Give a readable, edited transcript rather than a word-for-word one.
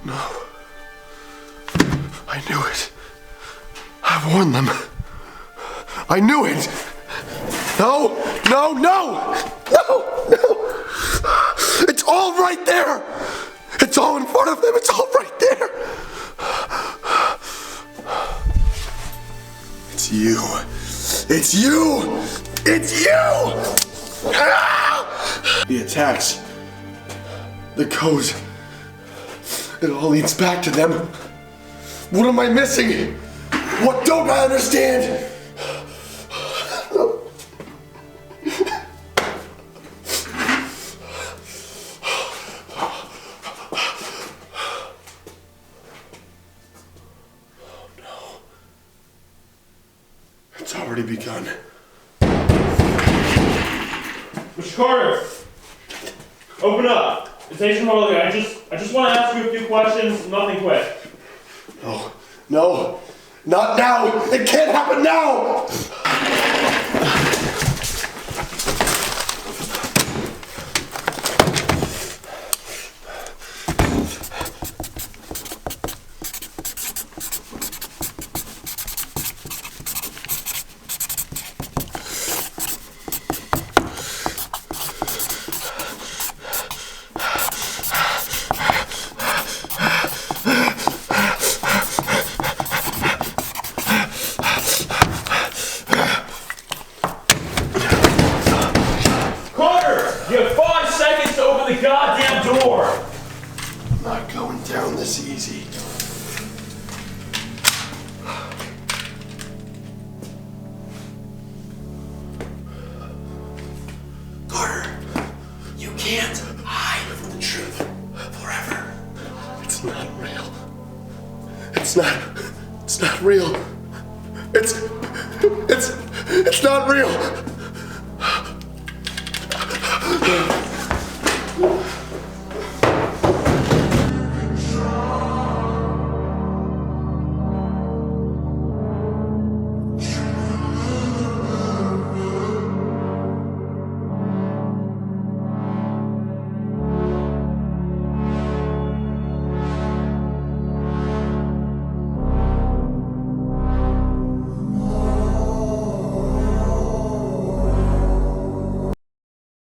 No. I knew it. I warned them. I knew it. No, no, no! No, no! It's all right there! It's all in front of them, it's all right there! It's you. It's you! It's you! Ah! The attacks. The codes. It all leads back to them. What am I missing? What don't I understand? It's already begun. Mr. Carter, open up. It's Agent Harley. I just want to ask you a few questions. Nothing quick. No, no, not now. It can't happen now. Goddamn door! I'm not going down this easy. Carter, you can't hide from the truth forever. It's not real. It's not real. It's not real.